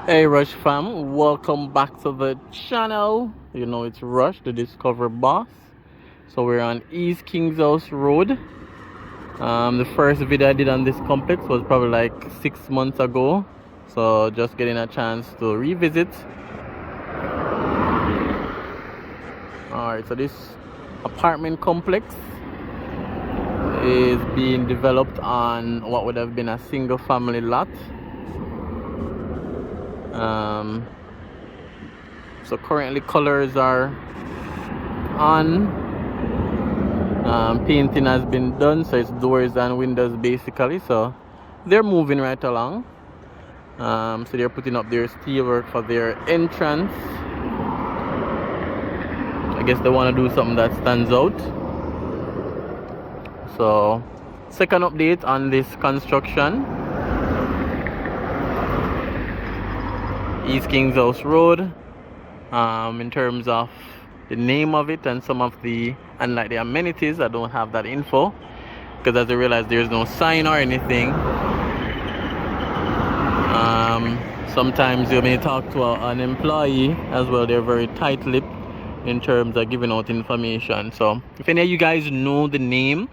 Hey Rush fam, welcome back to the channel. You know it's Rush, the Discover Boss. So we're on East Kings House Road. The first video I did on this complex was probably like 6 months ago. So just getting a chance to revisit. Alright, so this apartment complex is being developed on what would have been a single family lot. So currently colors are on. Painting has been done, so it's doors and windows basically. So they're moving right along. So they're putting up their steelwork for their entrance. I guess they want to do something that stands out. So second update on this construction. East Kings House Road. In terms of the name of it and some of the like the amenities, I don't have that info because as I realize there's no sign or anything. Sometimes you may talk to an employee as well, they're very tight-lipped in terms of giving out information. So if any of you guys know the name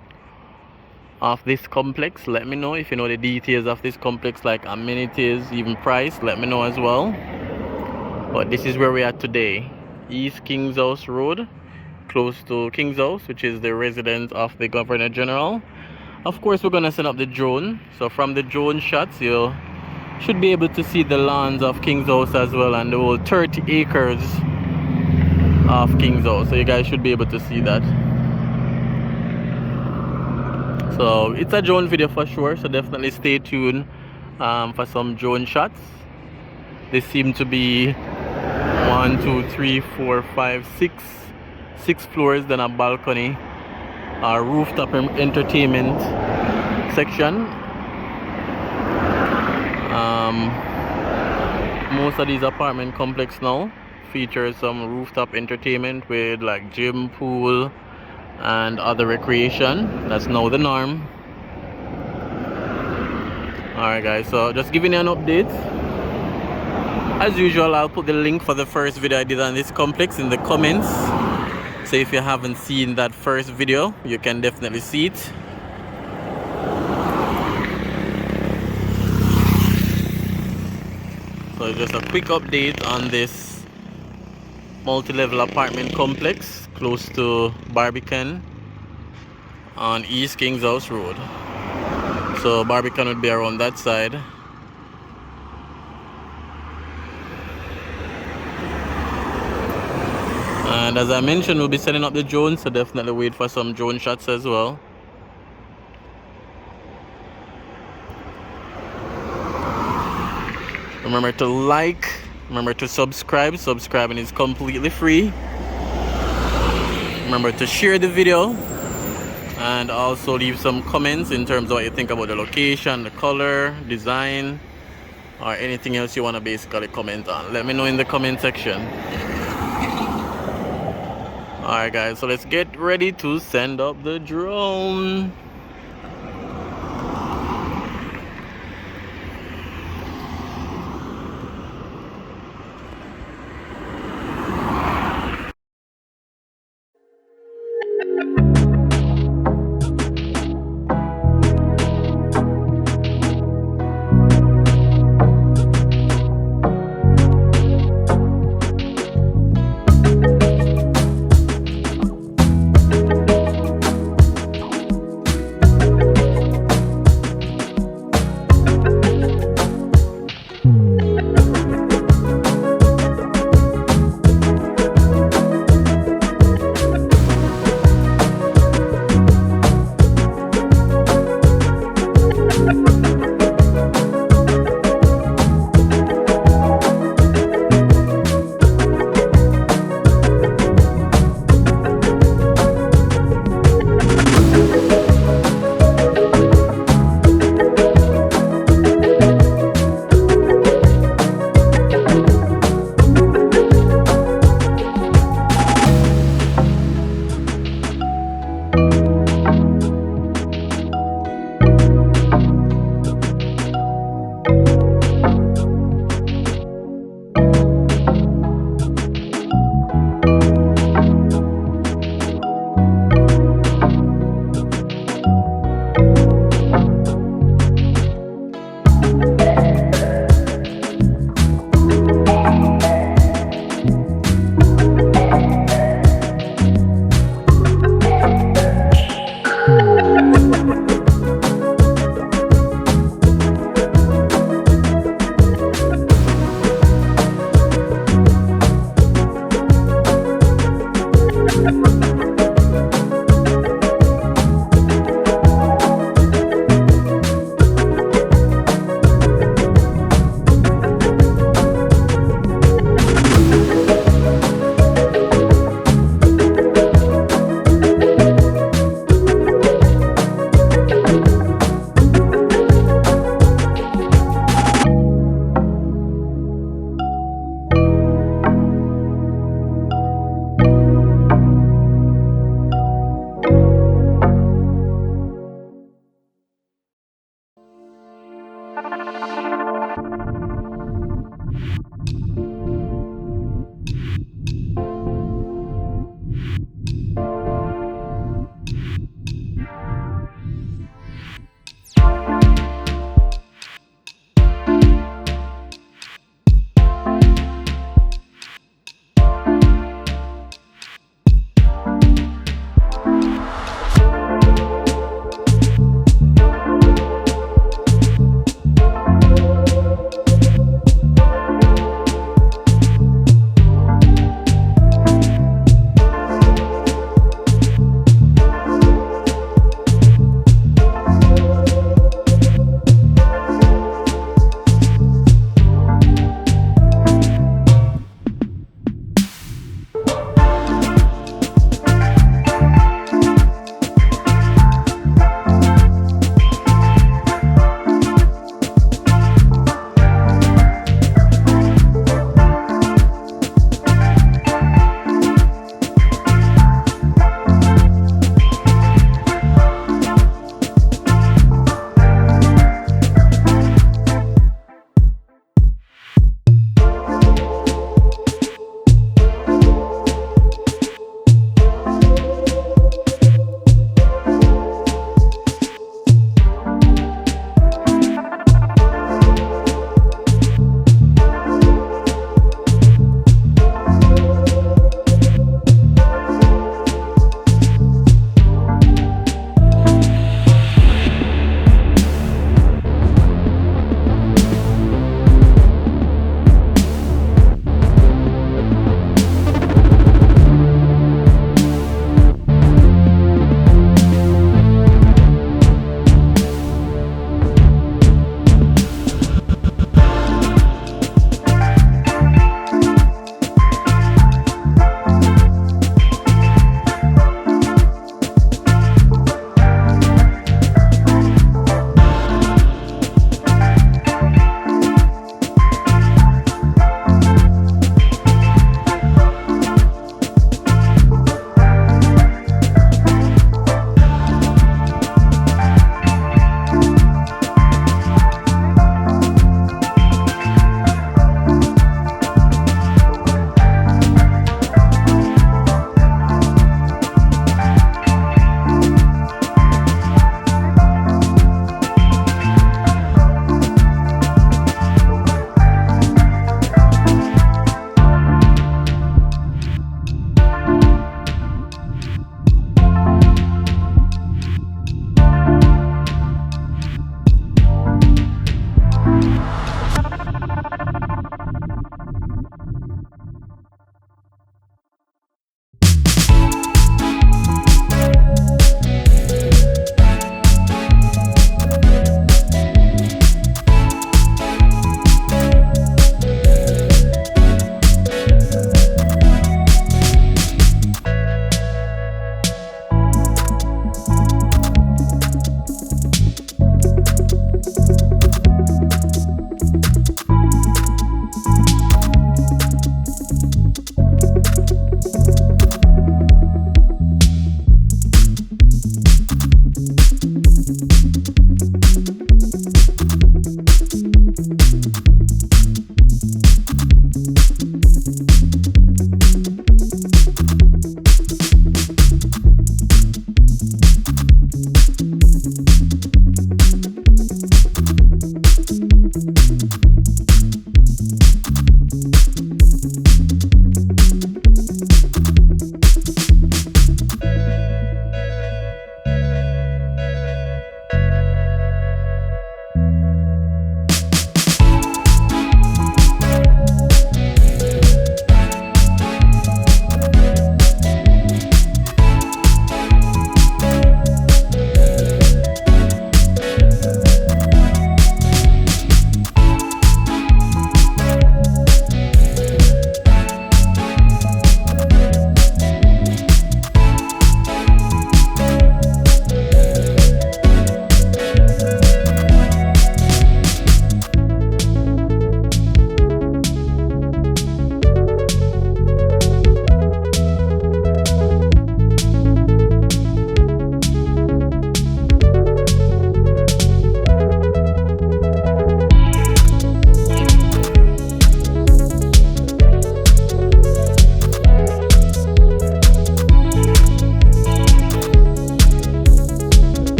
of this complex, let me know. If you know the details of this complex, like amenities, even price, let me know as well. But this is where we are today, East Kings House Road, close to Kings House, which is the residence of the Governor General. Of course, we're gonna set up the drone. So from the drone shots, you should be able to see the lawns of Kings House as well, and the whole 30 acres of Kings House. So you guys should be able to see that. So it's a drone video for sure. So definitely stay tuned for some drone shots. They seem to be 1, 2, 3, 4, 5, 6 floors, then a balcony, a rooftop entertainment section. Most of these apartment complex now feature some rooftop entertainment with like gym, pool, and other recreation. That's now the norm. Alright guys, so just giving you an update. As usual, I'll put the link for the first video I did on this complex in the comments. So if you haven't seen that first video, you can definitely see it. So just a quick update on this multi-level apartment complex close to Barbican on East Kings House Road. So Barbican would be around that side. And as I mentioned, we'll be setting up the drone, so definitely wait for some drone shots as well. Remember to like, remember to subscribe. Subscribing is completely free. Remember to share the video and also leave some comments in terms of what you think about the location, the color, design, or anything else you want to basically comment on. Let me know in the comment section. Alright guys, so let's get ready to send up the drone.